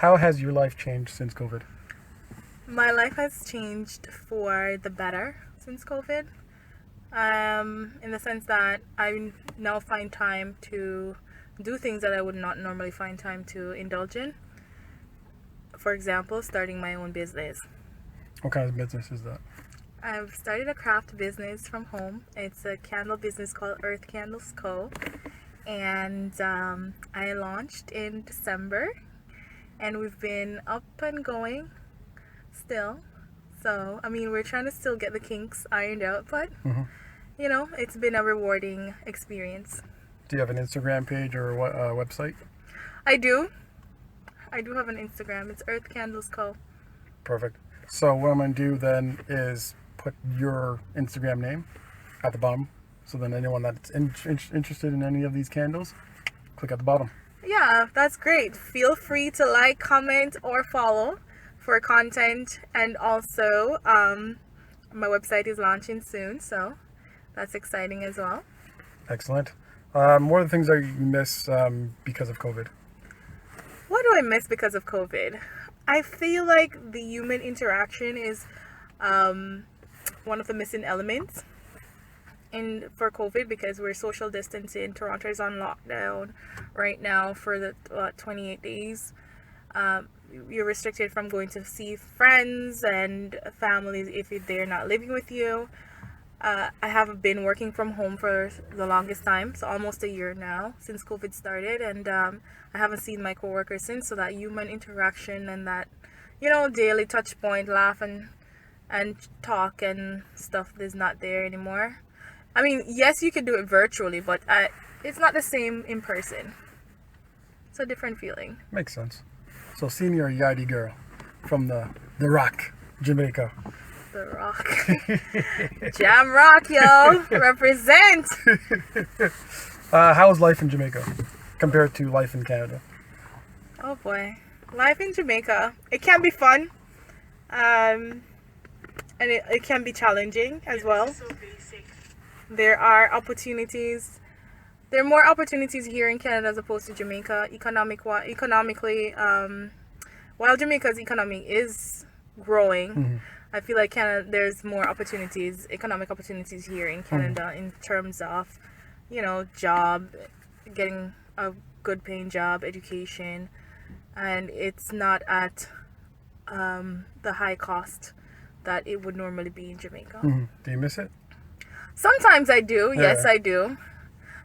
How has your life changed since COVID? My life has changed for the better since COVID. In the sense that I now find time to do things that I would not normally find time to indulge in. For example, starting my own business. What kind of business is that? I've started a craft business from home. It's a candle business called Earth Candles Co. And I launched in December. And we've been up and going still. So, I mean, we're trying to still get the kinks ironed out, but, you know, it's been a rewarding experience. Do you have an Instagram page or what website? I do have an Instagram. It's Earth Candles Co. Perfect. So what I'm going to do then is put your Instagram name at the bottom. So then anyone that's interested in any of these candles, click at the bottom. Yeah, that's great. Feel free to like, comment, or follow for content. And also, my website is launching soon, so that's exciting as well. Excellent. What are the things that you miss because of COVID? What do I miss because of COVID? I feel like the human interaction is one of the missing elements for COVID, because we're social distancing. Toronto is on lockdown right now for the 28 days. You're restricted from going to see friends and families if they're not living with you. I have been working from home for the longest time, so almost a year now since COVID started, and I haven't seen my coworkers since. So that human interaction and that, you know, daily touch point, laugh and talk and stuff is not there anymore. I mean, yes, you could do it virtually, but it's not the same in person. It's a different feeling. Makes sense. So, senior Yadi girl from the Rock, Jamaica. The Rock. Jam Rock, yo. Represent. How is life in Jamaica compared to life in Canada? Oh boy. Life in Jamaica. It can be fun. And it can be challenging as well. There are opportunities. There are more opportunities here in Canada as opposed to Jamaica. Economically, while Jamaica's economy is growing, I feel like Canada, there's more opportunities, economic opportunities here in Canada in terms of, you know, job, getting a good paying job, education, and it's not at the high cost that it would normally be in Jamaica. Do you miss it? Sometimes I do. Yeah. Yes, I do.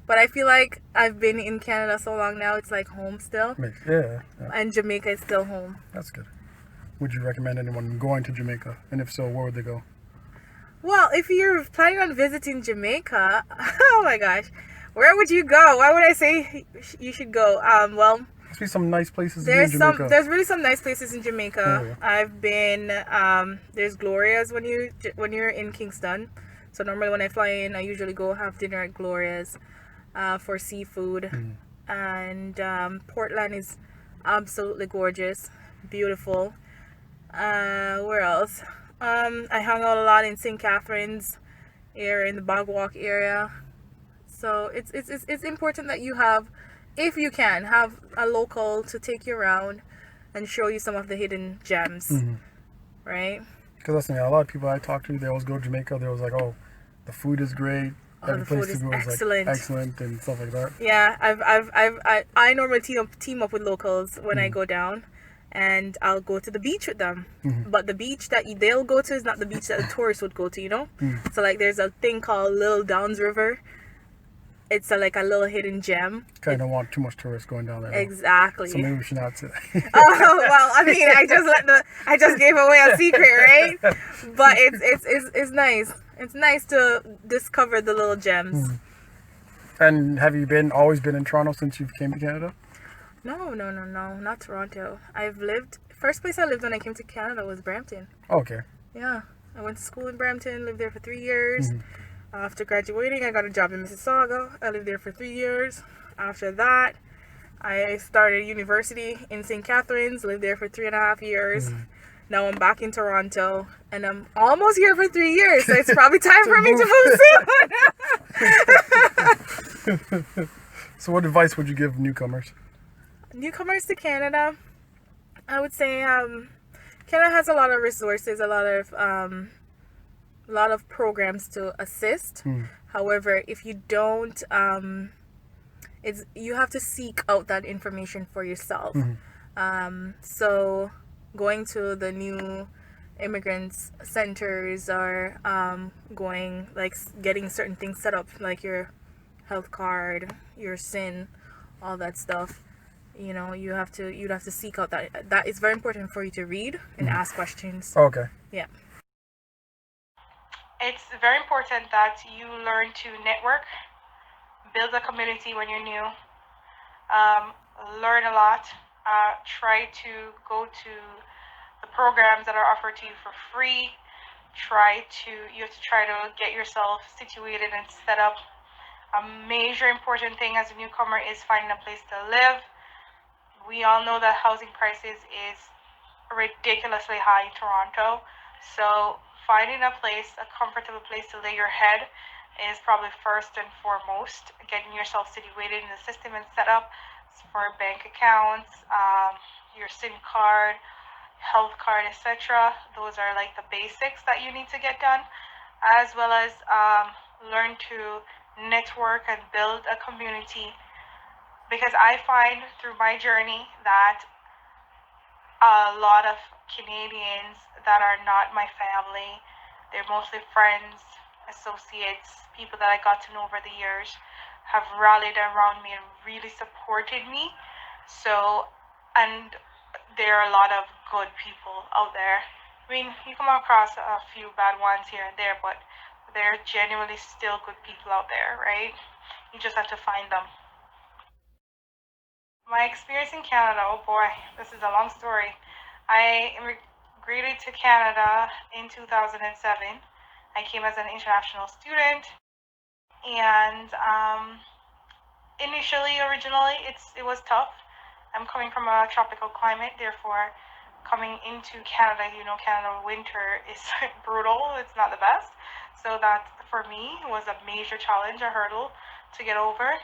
But I feel like I've been in Canada so long now, it's like home still. Yeah. And Jamaica is still home. That's good. Would you recommend anyone going to Jamaica? And if so, where would they go? Well, if you're planning on visiting Jamaica, oh my gosh, where would you go? Why would I say you should go? Well, must be some nice places in Jamaica. There's really some nice places in Jamaica. Yeah. I've been, there's Gloria's when you're in Kingston. So normally when I fly in, I usually go have dinner at Gloria's for seafood. And Portland is absolutely gorgeous, beautiful. Where else? I hung out a lot in St. Catharines area, in the Bogwalk area. So it's important that you have, if you can, have a local to take you around and show you some of the hidden gems, right? Because that's the thing, a lot of people I talk to, they always go to Jamaica. They was like, oh, the food is great. The food is excellent. Like excellent and stuff like that. Yeah, I normally team up with locals when I go down, and I'll go to the beach with them. But the beach that they'll go to is not the beach that the tourists would go to, you know. So like, there's a thing called Little Downs River. It's like a little hidden gem. Kind of don't want too much tourists going down there. Exactly. So maybe we should not say. Oh well, I mean, I just gave away a secret, right? But it's nice. It's nice to discover the little gems. And have you always been in Toronto since you came to Canada? No, not Toronto. First place I lived when I came to Canada was Brampton. Okay. Yeah, I went to school in Brampton, lived there for 3 years. After graduating, I got a job in Mississauga. I lived there for 3 years. After that, I started university in St. Catharines, lived there for 3.5 years. Now I'm back in Toronto, and I'm almost here for 3 years, so it's probably time for me to move soon. So what advice would you give newcomers? Newcomers to Canada, I would say Canada has a lot of resources, a lot of programs to assist. However, if you don't, it's you have to seek out that information for yourself. So going to the new immigrants centers, or going like getting certain things set up, like your health card, your SIN, all that stuff. You know, you'd have to seek out that is very important for you to read and ask questions. Okay. Yeah. It's very important that you learn to network, build a community when you're new, learn a lot, try to go to the programs that are offered to you for free. You have to try to get yourself situated and set up. A major important thing as a newcomer is finding a place to live. We all know that housing prices is ridiculously high in Toronto, so finding a place, a comfortable place to lay your head is probably first and foremost. Getting yourself situated in the system and set up for bank accounts, your SIM card, health card, etc. Those are like the basics that you need to get done, as well as learn to network and build a community, because I find through my journey that a lot of Canadians that are not my family, they're mostly friends, associates, people that I got to know over the years, have rallied around me and really supported me. So, and there are a lot of good people out there. I mean, you come across a few bad ones here and there, but there are genuinely still good people out there, right? You just have to find them. My experience in Canada, oh boy, this is a long story. I immigrated to Canada in 2007. I came as an international student, and originally, it was tough. I'm coming from a tropical climate, therefore, coming into Canada, you know, Canada winter is brutal. It's not the best. So that for me was a major challenge, a hurdle to get over.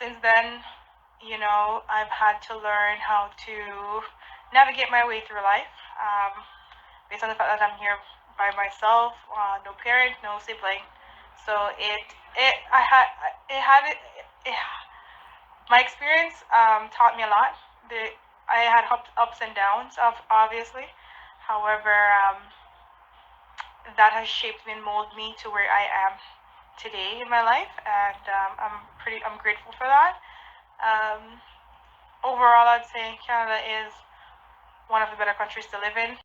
Since then, you know, I've had to learn how to navigate my way through life, based on the fact that I'm here by myself, no parent, no sibling. So my experience taught me a lot. I had ups and downs, obviously. However, that has shaped me and molded me to where I am today in my life, and I'm grateful for that. Overall, I'd say Canada is one of the better countries to live in.